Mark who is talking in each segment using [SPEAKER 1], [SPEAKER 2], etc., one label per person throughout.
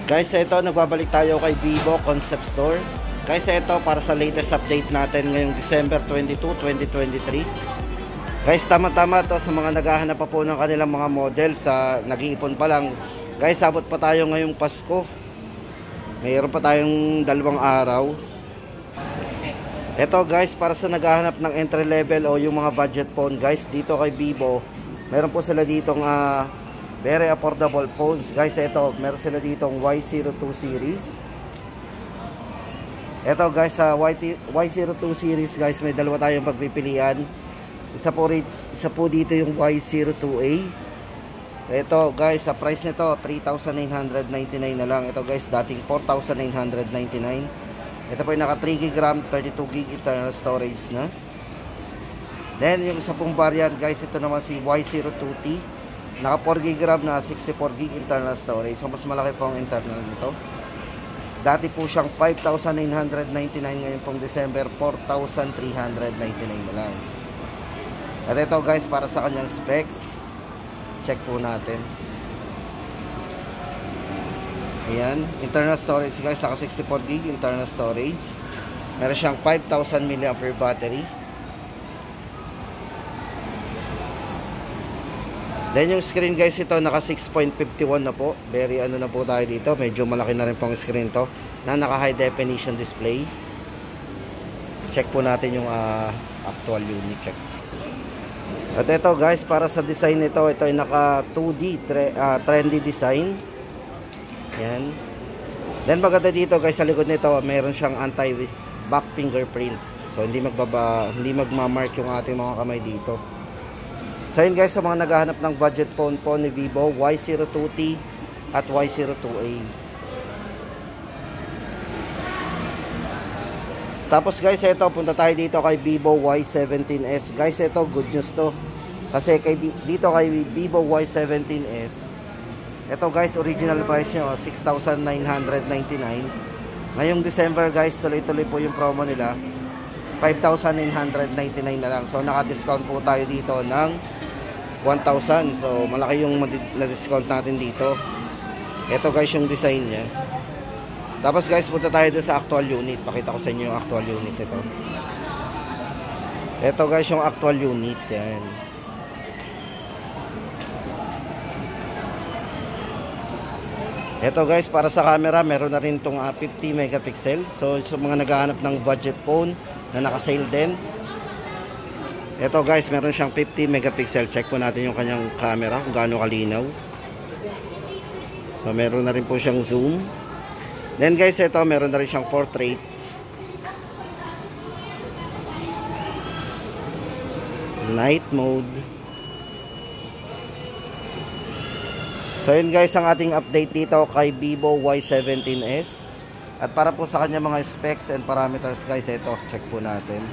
[SPEAKER 1] Guys, ito nagbabalik tayo kay Vivo Concept Store. Guys, ito para sa latest update natin ngayong December 22, 2023. Guys, tama-tama to sa mga naghahanap pa po ng kanilang mga model sa nag-iipon pa lang. Guys, abot pa tayo ngayong Pasko. Mayroon pa tayong 2 araw. Ito guys, para sa naghahanap ng entry level o yung mga budget phone guys, dito kay Vivo, meron po sila ditong very affordable phones. Guys, ito, meron sila ditong Y02 series. Ito guys, sa Y02 series guys, may dalawa tayong pagpipilian. Isa po dito yung Y02A. Ito guys, sa price nito 3,999 na lang. Ito guys, dating 4,999. Ito po yung naka 3GB RAM, 32GB internal storage na. Then yung isa pong variant guys, ito naman si Y02T. Naka 4GB RAM na 64GB internal storage. So mas malaki po ang internal nito. Dati po siyang 5,999, ngayon pong December 4,399 na lang. At ito guys, para sa kanyang specs, check po natin. Ayan, internal storage guys, naka 64GB internal storage. Meron siyang 5,000 mAh battery. Then yung screen guys, ito naka 6.51 na po. Very ano na po tayo dito, medyo malaki na rin pong screen to, na naka high definition display. Check po natin yung actual unit check. At ito guys, para sa design nito, ito ay naka 2D trendy design. Yan. Then maganda dito guys, sa likod nito meron siyang anti-back fingerprint. So hindi magmamark yung ating mga kamay dito. So yun guys, sa mga naghahanap ng budget phone po ni Vivo, Y02T at Y02A. Tapos guys, ito, punta tayo dito kay Vivo Y17s. Guys, ito good news to. Kasi dito kay Vivo Y17s, ito guys, original price nyo 6,999. Ngayong December guys, tuloy-tuloy po yung promo nila, 5,999 na lang. So naka-discount po tayo dito ng 1,000. So malaki yung na-discount natin dito. Ito guys yung design nya. Tapos guys, punta tayo doon sa actual unit. Pakita ko sa inyo yung actual unit ito. Ito guys yung actual unit. Yan. Ito guys, para sa camera, meron na rin itong 50 megapixel. So sa mga naghahanap ng budget phone na naka-sale din, ito guys, meron siyang 50 megapixel. Check po natin yung kanyang camera kung gaano kalinaw. So meron na rin po siyang zoom. Then guys, ito meron na rin siyang portrait. Night mode. So yun guys, ang ating update dito kay Vivo Y17s. At para po sa kanya mga specs and parameters guys, ito, check po natin.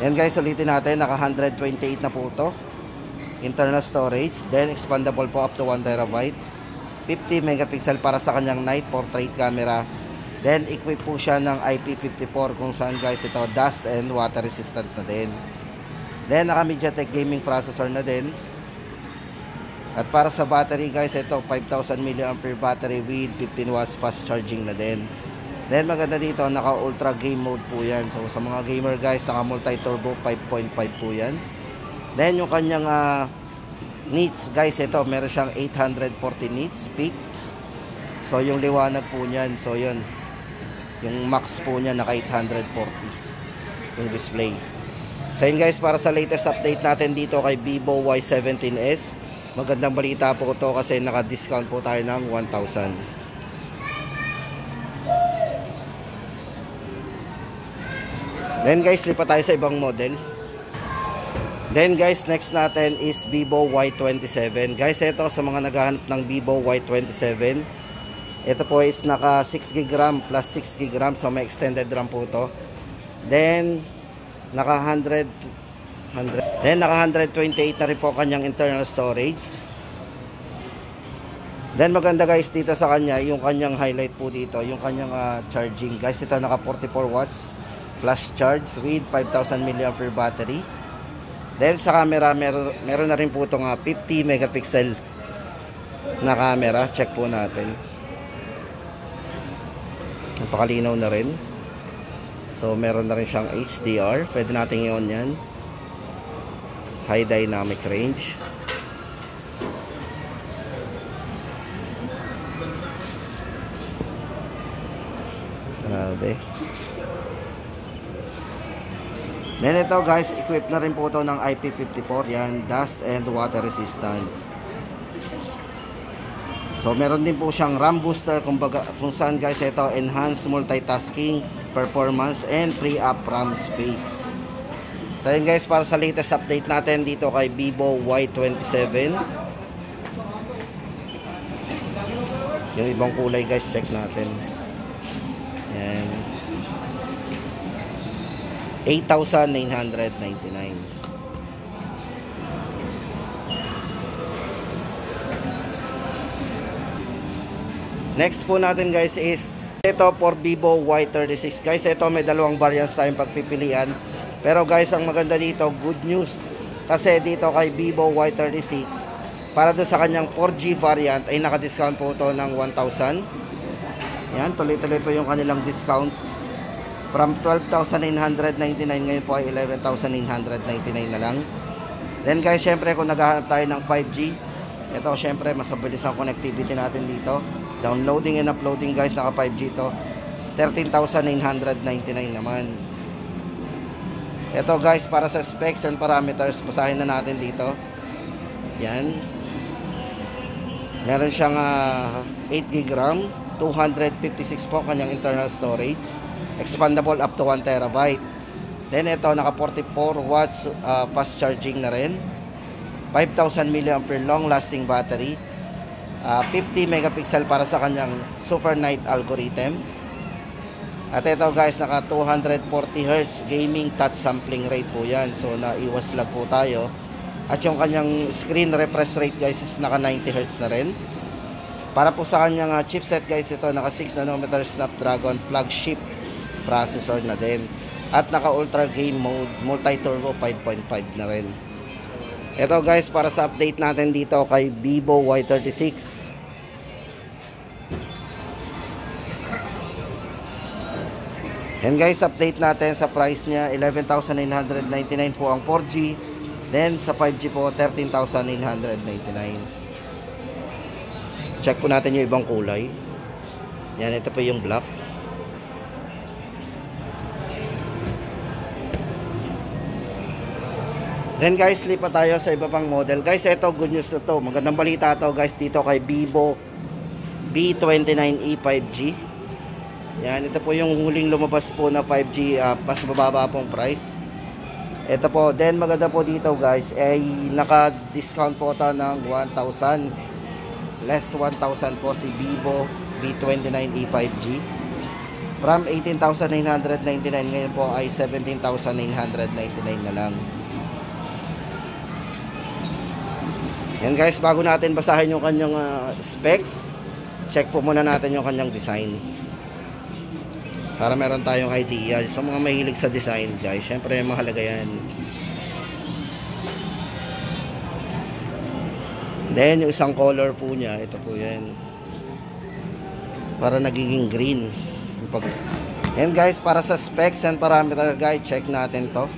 [SPEAKER 1] Yan guys, ulitin natin, naka 128 na po ito. Internal storage, then expandable po up to 1TB. 50 megapixel para sa kanyang night portrait camera. Then equip po siya ng IP54 kung saan guys ito dust and water resistant na din. Then naka MediaTek gaming processor na din. At para sa battery guys, ito 5,000 mAh battery with 15 watts fast charging na din. Then maganda dito, naka ultra game mode po yan. So sa mga gamer guys, naka multi turbo 5.5 po yan. Then yung kanyang nits guys, ito meron siyang 840 nits peak. So yung liwanag po niyan, so yun, yung max po niya naka 840 yung display. So yun guys, para sa latest update natin dito kay Vivo Y17s, magandang balita po ito kasi naka-discount po tayo ng 1,000. Then guys, lipat tayo sa ibang model. Then guys, next natin is Vivo Y27. Guys, ito sa mga naghahanap ng Vivo Y27. Ito po is naka 6GB RAM plus 6GB RAM. So may extended RAM po ito. Then naka 128 na rin po kanyang internal storage. Then maganda guys dito sa kanya, yung kanyang highlight po dito, yung kanyang charging. Guys, ito naka 44 watts plus charge with 5,000 mAh battery. Then sa camera, meron na rin po itong 50 megapixel na camera. Check po natin. Napakalinaw na rin. So meron na rin siyang HDR, pwede natin i-on yan. High dynamic range. Grabe. Then ito guys, equipped na rin po ito ng IP54, yan, dust and water resistant. So meron din po siyang RAM booster, kung saan guys ito enhanced multitasking performance and free up RAM space. So yun guys, para sa latest update natin dito kay Vivo Y27. Yung ibang kulay guys, check natin. Yan, 8,999. Next po natin guys is ito for Vivo Y36 guys. Ito may dalawang variants tayong pagpipilian, pero guys ang maganda dito, good news, kasi dito kay Vivo Y36 para doon sa kanyang 4G variant ay naka-discount po ito ng 1,000. Yan, tuloy-tuloy po yung kanilang discount. From 12,999 ngayon po ay 11,999 na lang. Then guys, syempre kung naghahanap tayo ng 5G, ito syempre mas mabilis ang connectivity natin dito. Downloading and uploading guys, naka 5G to. 13,999 naman. Ito guys, para sa specs and parameters, basahin na natin dito. Yan. Meron siyang 8GB RAM, 256 po kanyang internal storage. Expandable up to 1TB. Then ito naka 44 watts fast charging na rin. 5,000 mAh long lasting battery. 50 megapixel para sa kanyang super night algorithm. At ito guys, naka 240Hz gaming touch sampling rate po yan. So naiwas lag po tayo. At yung kanyang screen refresh rate guys is naka 90Hz na rin. Para po sa kanyang chipset guys, ito naka 6nm Snapdragon flagship processor na din. At naka ultra game mode, multi turbo 5.5 na rin. Ito guys, para sa update natin dito kay Vivo Y36. And guys, update natin sa price niya, 11,999 po ang 4G. Then sa 5G po, 13,999. Check po natin yung ibang kulay. Yan, ito po yung black. Then guys, lipat tayo sa iba pang model. Guys, ito good news na to. Magandang balita to guys dito kay Vivo V29e 5G. Yan, ito po yung huling lumabas po na 5G, mas mababa pong price. Ito po, then maganda po dito guys, ay naka-discount po ito ng 1,000. Less 1,000 po si Vivo V29e 5G. From 18,999 ngayon po ay 17,999 na lang. Yan guys, bago natin basahin yung kanyang specs, check po muna natin yung kanyang design. Para meron tayong idea. Sa mga mahilig sa design guys, syempre mahalaga yan. Then yung isang color po niya, ito po yan. Para nagiging green. Yan guys, para sa specs and parameter guys, check natin to.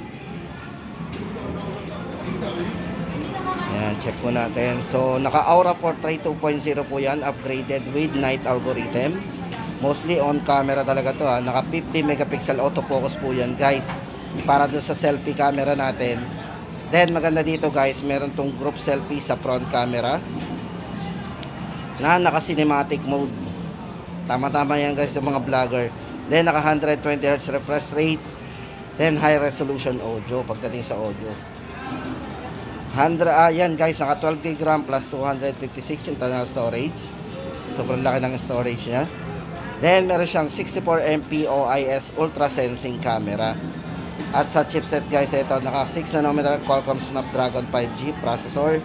[SPEAKER 1] Yan, check po natin. So naka Aura Portrait 2.0 po yan, upgraded with night algorithm. Mostly on camera talaga to ha. Naka 50 megapixel autofocus po yan guys, para doon sa selfie camera natin. Then maganda dito guys, meron tong group selfie sa front camera na naka cinematic mode. Tama-tama yan guys sa mga vlogger. Then naka 120Hz refresh rate. Then high resolution audio pagdating sa audio. Yan guys, naka 12GB RAM plus 256 internal storage. Sobrang laki ng storage niya. Then meron siyang 64MP OIS ultra sensing camera. At sa chipset guys, ito naka 6nm Qualcomm Snapdragon 5G processor.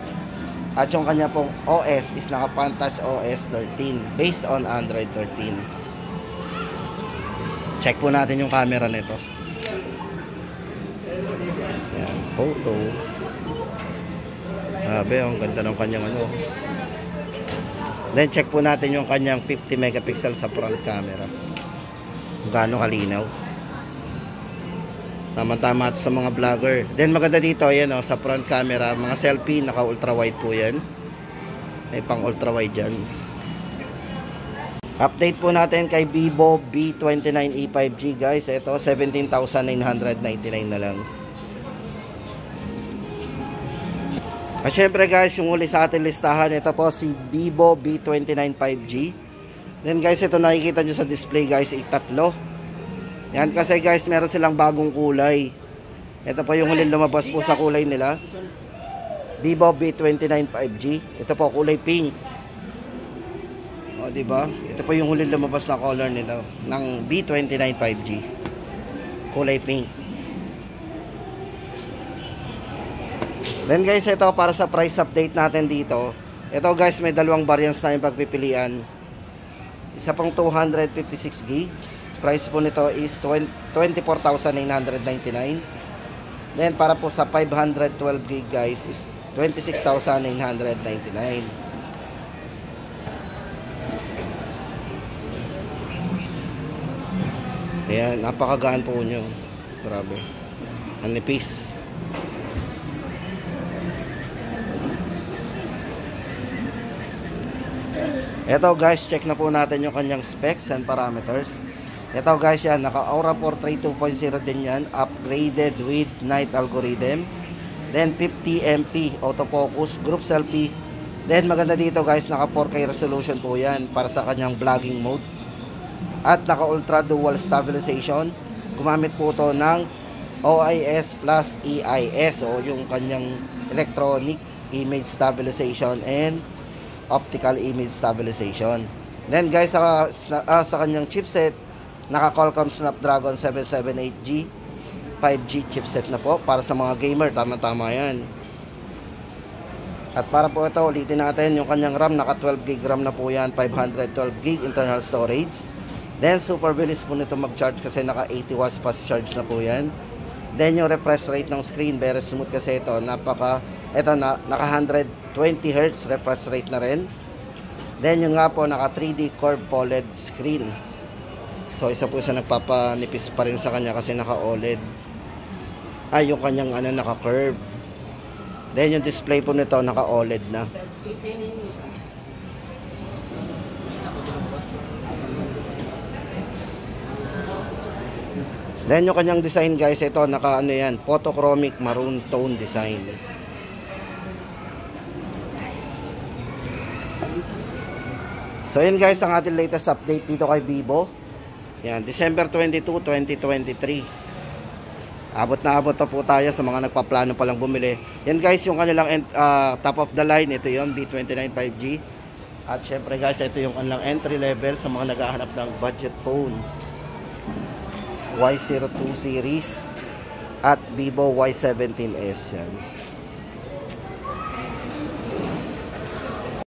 [SPEAKER 1] At yung kanya pong OS is naka Pantouch OS 13 based on Android 13. Check po natin yung camera nito. Yan, photo. Grabe, ang ganda ng kanyang ano. Then check po natin yung kanyang 50 megapixel sa front camera. Gaano kalinaw. Tama-tama sa mga vlogger. Then maganda dito, ayan sa front camera, mga selfie, naka ultra wide po yan. May pang ultra wide dyan. Update po natin kay Vivo V29e 5G guys. Ito 17,999 na lang. At syempre guys, yung uli sa ating listahan, ito po si Vivo V29 5G. Then guys, ito nakikita nyo sa display guys, tatlo. Yan kasi guys, meron silang bagong kulay. Ito po yung huling lumabas po sa kulay nila. Vivo V29 5G. Ito po kulay pink. O diba? Ito po yung huling lumabas na color nito ng V29 5G. Kulay pink. Then guys, ito para sa price update natin dito. Ito guys, may dalawang variants na yung pagpipilian. Isa pang 256GB. Price po nito is 24,999. Then para po sa 512GB guys is 26,999. Ayan, napakagaan po nyo. Grabe. Ang nipis. Ito guys, check na po natin yung kanyang specs and parameters. Ito guys, yan, naka Aura 4 3 2.0 din yan, upgraded with night algorithm. Then 50MP autofocus, group selfie. Then maganda dito guys, naka 4K resolution po yan para sa kanyang vlogging mode. At naka ultra dual stabilization. Gumamit po to ng OIS plus EIS o yung kanyang electronic image stabilization and optical image stabilization. Then guys, sa kanyang chipset, naka Qualcomm Snapdragon 778G 5G chipset na po para sa mga gamer. Tama-tama yan. At para po ito, ulitin natin yung kanyang RAM, naka 12GB RAM na po yan, 512GB internal storage. Then super bilis po nito mag-charge kasi naka 80 watts fast charge na po yan. Then yung refresh rate ng screen, very smooth kasi ito, naka 120Hz refresh rate na rin. Then yun nga po, naka 3D curved OLED screen. So isa po sa nagpapanipis pa rin sa kanya kasi naka OLED. Ay, yung kanyang naka curve. Then yung display po nito naka OLED na. Then yung kanyang design guys, ito naka yan, photochromic maroon tone design. So yun guys, ang ating latest update dito kay Vivo. Yan, December 22, 2023. Abot na po tayo sa mga nagpaplano pa lang bumili. Yan guys, yung kanilang top of the line, ito yon V29 5G. At syempre guys, ito yung kanilang entry level sa mga naghahanap ng budget phone. Y02 series at Vivo Y17s yan.